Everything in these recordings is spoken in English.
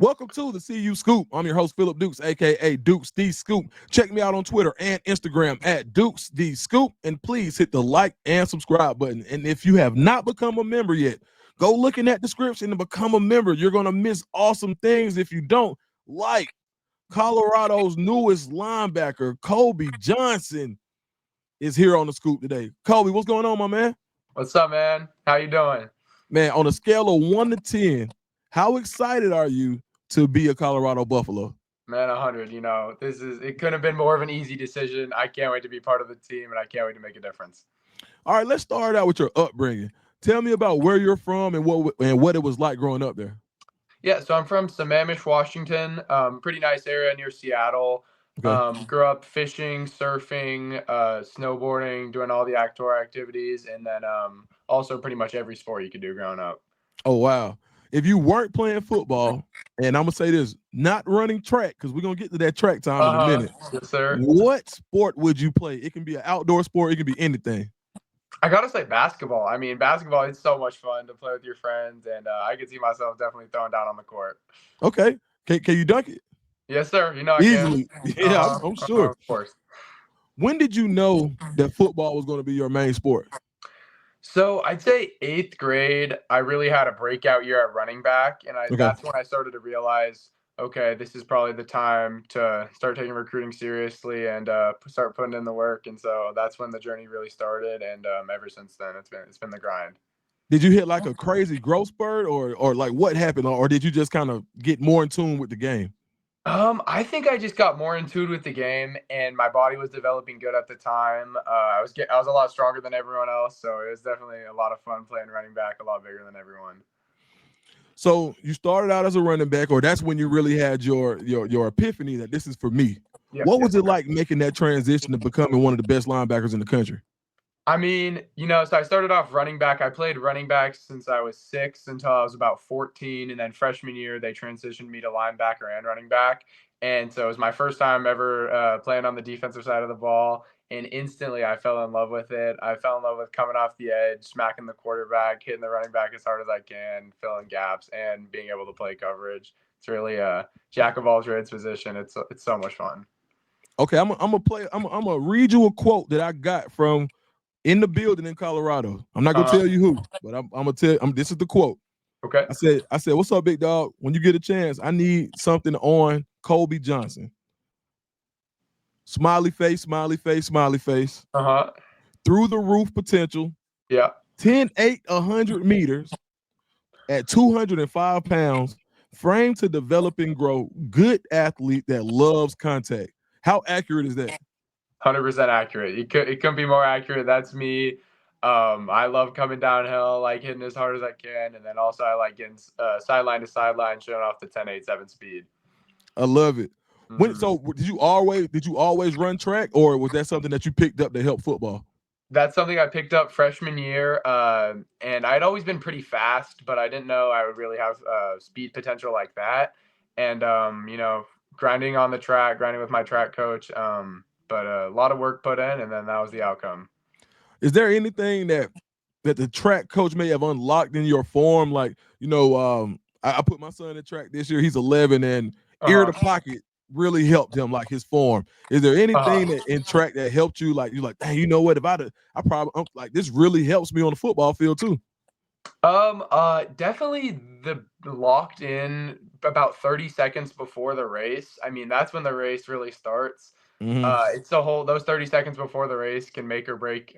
Welcome to the CU Scoop. I'm your host, Philip Dukes, aka Dukes the Scoop. Check me out on Twitter and Instagram at Dukes the Scoop. And please hit the like and subscribe button. And if you have not become a member yet, go look in that description and become a member. You're going to miss awesome things if you don't. Like Colorado's newest linebacker, Colby Johnson, is here on the Scoop today. Colby, what's going on, my man? What's up, man? How you doing? Man, on a scale of 1 to 10, how excited are you to be a Colorado Buffalo? Man, 100. It couldn't have been more of an easy decision. I can't wait to be part of the team, and I can't wait to make a difference. All right, let's start out with your upbringing. Tell me about where you're from and what it was like growing up there. Yeah, so I'm from Sammamish, Washington. Pretty nice area near Seattle. Okay. Grew up fishing, surfing, snowboarding, doing all the outdoor activities, and then also pretty much every sport you could do growing up. Oh, wow. If you weren't playing football, and I'm going to say this, not running track, because we're going to get to that track time in a minute. Yes, sir. What sport would you play? It can be an outdoor sport. It can be anything. I got to say basketball. I mean, basketball is so much fun to play with your friends, and I could see myself definitely throwing down on the court. Okay. Can you dunk it? Yes, sir. I Easily. can. Yeah, I'm sure. Of course. When did you know that football was going to be your main sport? So I'd say 8th grade, I really had a breakout year at running back, and that's when I started to realize, okay, this is probably the time to start taking recruiting seriously and start putting in the work. And so that's when the journey really started, and ever since then, it's been the grind. Did you hit like a crazy growth spurt, or like what happened, or did you just kind of get more in tune with the game? I think I just got more in tune with the game, and my body was developing good at the time. I was a lot stronger than everyone else, so it was definitely a lot of fun playing running back, a lot bigger than everyone. So you started out as a running back, or that's when you really had your epiphany that this is for me. Yep, what was it like making that transition to becoming one of the best linebackers in the country? I mean, so I started off running back. I played running back since I was 6 until I was about 14. And then freshman year, they transitioned me to linebacker and running back. And so it was my first time ever playing on the defensive side of the ball. And instantly I fell in love with it. I fell in love with coming off the edge, smacking the quarterback, hitting the running back as hard as I can, filling gaps, and being able to play coverage. It's really a jack of all trades position. It's so much fun. Okay, I'm gonna read you a quote that I got from in the building in Colorado. I'm not gonna tell you who, but I'm gonna tell. This is the quote. Okay. I said, "What's up, big dog? When you get a chance, I need something on Colby Johnson." Smiley face, smiley face, smiley face. Through the roof potential. Yeah. 10-8, 100 meters at 205 pounds. Frame to develop and grow. Good athlete that loves contact. How accurate is that? 100% accurate. It couldn't be more accurate. That's me. I love coming downhill, like hitting as hard as I can, and then also I like getting sideline to sideline, showing off the 10.87 speed. I love it. So did you always run track, or was that something that you picked up to help football? That's something I picked up freshman year, and I'd always been pretty fast, but I didn't know I would really have speed potential like that. And grinding on the track, grinding with my track coach. But a lot of work put in, and then that was the outcome. Is there anything that the track coach may have unlocked in your form? Like, I put my son in track this year. He's 11, and ear to pocket really helped him, like his form. Is there anything that in track that helped you? Like, you're like, hey, you know what? If I probably like this really helps me on the football field too. Definitely the locked in about 30 seconds before the race. I mean, that's when the race really starts. It's those 30 seconds before the race can make or break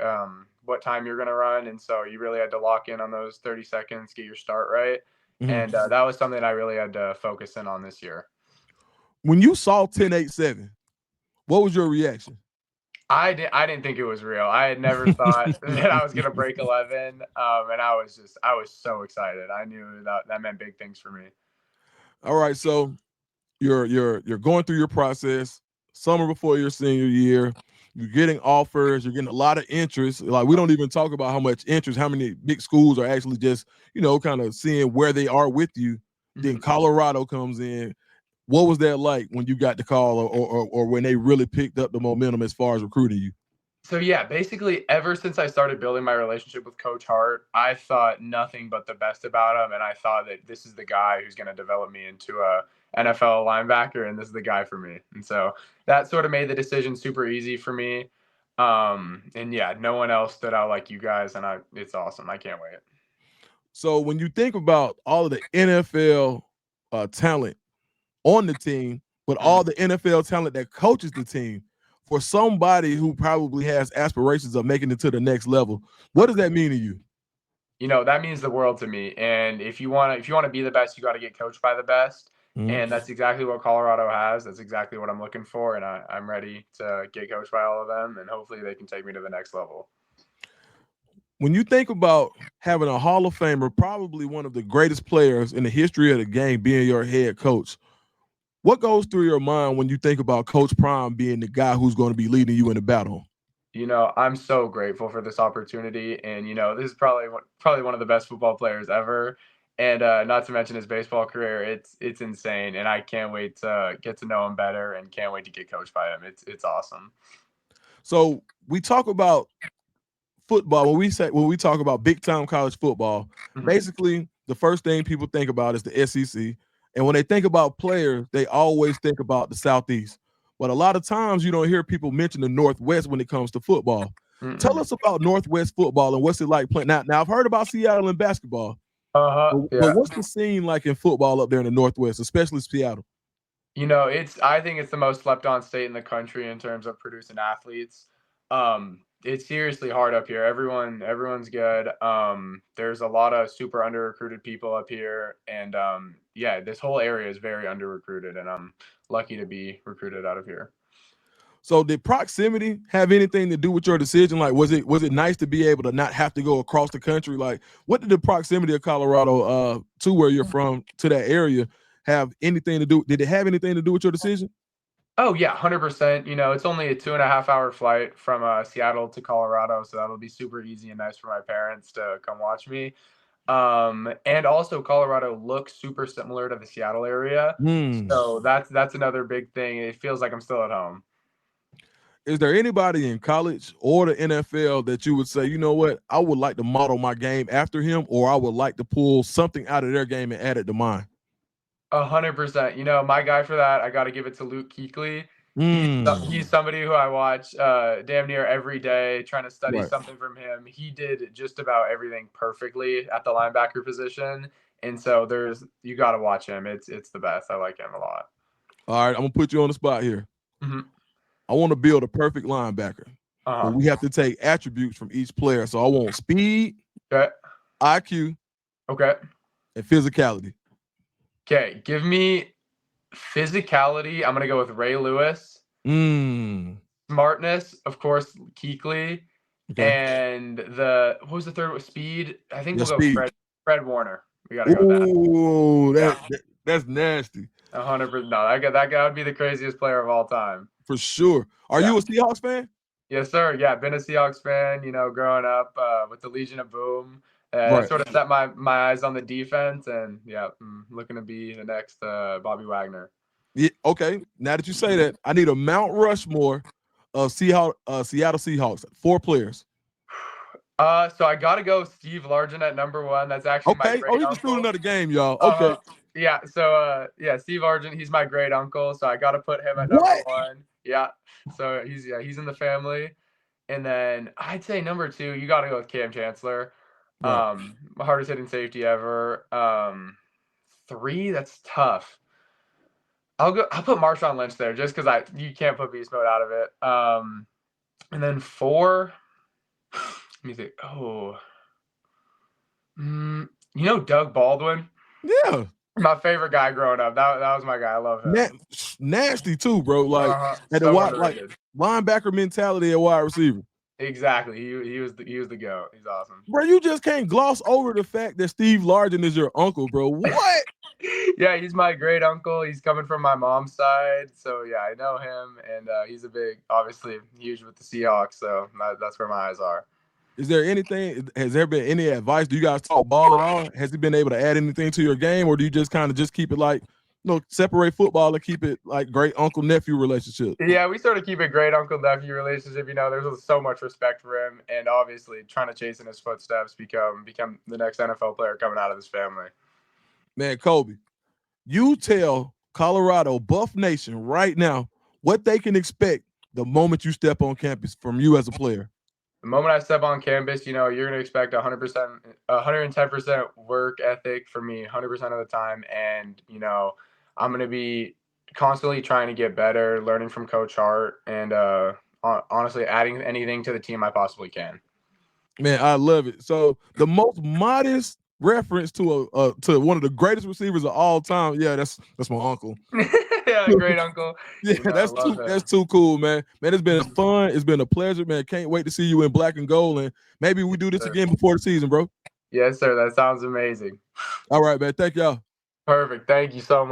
what time you're going to run. And so you really had to lock in on those 30 seconds, get your start right. And that was something I really had to focus in on this year. When you saw 10.87, what was your reaction? I didn't think it was real. I had never thought that I was going to break 11. And I was so excited. I knew that meant big things for me. All right. So you're going through your process. Summer before your senior year, you're getting offers, you're getting a lot of interest. Like, we don't even talk about how much interest, how many big schools are actually just, kind of seeing where they are with you. Then Colorado comes in. What was that like when you got the call, or when they really picked up the momentum as far as recruiting you? So yeah, basically ever since I started building my relationship with Coach Hart, I thought nothing but the best about him, and I thought that this is the guy who's going to develop me into a NFL linebacker, and this is the guy for me. And so that sort of made the decision super easy for me. And yeah, no one else stood out like you guys, and it's awesome. I can't wait. So when you think about all of the NFL talent on the team, but all the NFL talent that coaches the team, for somebody who probably has aspirations of making it to the next level, what does that mean to you? You know, that means the world to me. And if you want to be the best, you got to get coached by the best. And that's exactly what Colorado has. That's exactly what I'm looking for. And I'm ready to get coached by all of them. And hopefully they can take me to the next level. When you think about having a Hall of Famer, probably one of the greatest players in the history of the game, being your head coach, what goes through your mind when you think about Coach Prime being the guy who's going to be leading you in the battle? You know, I'm so grateful for this opportunity. And, you know, this is probably one of the best football players ever. And not to mention his baseball career, it's insane. And I can't wait to get to know him better and can't wait to get coached by him. It's awesome. So we talk about football, when we talk about big time college football, basically the first thing people think about is the SEC. And when they think about players, they always think about the Southeast. But a lot of times you don't hear people mention the Northwest when it comes to football. Tell us about Northwest football and what's it like playing. Now I've heard about Seattle in basketball, Yeah. but what's the scene like in football up there in the Northwest, especially Seattle? You know, I think it's the most slept on state in the country in terms of producing athletes. It's seriously hard up here. Everyone's good. There's a lot of super under recruited people up here, and yeah, this whole area is very under recruited, and I'm lucky to be recruited out of here. So did proximity have anything to do with your decision? Like, was it nice to be able to not have to go across the country? Like, what did the proximity of Colorado to where you're from, to that area, have anything to do? Did it have anything to do with your decision? Oh yeah, 100%. You know, it's only a 2.5 hour flight from Seattle to Colorado, so that'll be super easy and nice for my parents to come watch me. And also Colorado looks super similar to the Seattle area, so that's another big thing. It feels like I'm still at home. Is there anybody in college or the NFL that you would say, you know what, I would like to model my game after him, or I would like to pull something out of their game and add it to mine? 100%. You know, my guy for that, I got to give it to Luke Kuechly. He's somebody who I watch damn near every day, trying to study something from him. He did just about everything perfectly at the linebacker position, and so you got to watch him. It's the best. I like him a lot. All right, I'm gonna put you on the spot here. I want to build a perfect linebacker, but we have to take attributes from each player. So I want speed, IQ, and physicality. Okay, give me physicality. I'm gonna go with Ray Lewis. Smartness, of course, Kuechly. And what was the third? Speed. I think we'll go Fred Warner. We gotta go with that. That's nasty. 100%. No, that guy would be the craziest player of all time. For sure. Are you a Seahawks fan? Yes, sir. Yeah, been a Seahawks fan, you know, growing up with the Legion of Boom. Sort of set my eyes on the defense, and yeah, looking to be the next Bobby Wagner. Yeah, okay. Now that you say that, I need a Mount Rushmore of Seattle Seahawks. 4 players. So I got to go Steve Largent at number 1. That's actually my great uncle. You just threw another game, y'all. Okay. Yeah. So Steve Largent, he's my great uncle. So I got to put him at number 1. Yeah. So he's in the family. And then I'd say number 2, you got to go with Cam Chancellor. Hardest hitting safety ever. 3, that's tough. I'll put Marshawn Lynch there just because you can't put beast mode out of it. And then 4, let me think. You know Doug Baldwin? Yeah. My favorite guy growing up. That was my guy. I love him. Nasty too, bro. Like linebacker mentality at wide receiver. Exactly. He was the GOAT. He's awesome. Bro, you just can't gloss over the fact that Steve Largent is your uncle, bro. What? Yeah, he's my great uncle. He's coming from my mom's side. So yeah, I know him, and he's obviously huge with the Seahawks. So that's where my eyes are. Is there anything? Has there been any advice? Do you guys talk ball at all? Has he been able to add anything to your game, or do you just kind of just keep it like separate football and keep it like great uncle nephew relationship. Yeah, we sort of keep a great uncle nephew relationship. There's so much respect for him, and obviously trying to chase in his footsteps, become the next NFL player coming out of this family. Man, Colby, you tell Colorado Buff Nation right now what they can expect the moment you step on campus from you as a player. The moment I step on campus, you're going to expect 100%, 110% work ethic from me 100% of the time. And, I'm going to be constantly trying to get better, learning from Coach Hart, and honestly, adding anything to the team I possibly can. Man, I love it. So the most modest reference to one of the greatest receivers of all time. Yeah, that's my uncle. Yeah, great uncle. Yeah, that's too cool, man. Man, it's been fun. It's been a pleasure, man. Can't wait to see you in black and gold, and maybe we do this again before the season, bro. Yes, sir. That sounds amazing. All right, man. Thank y'all. Perfect. Thank you so much.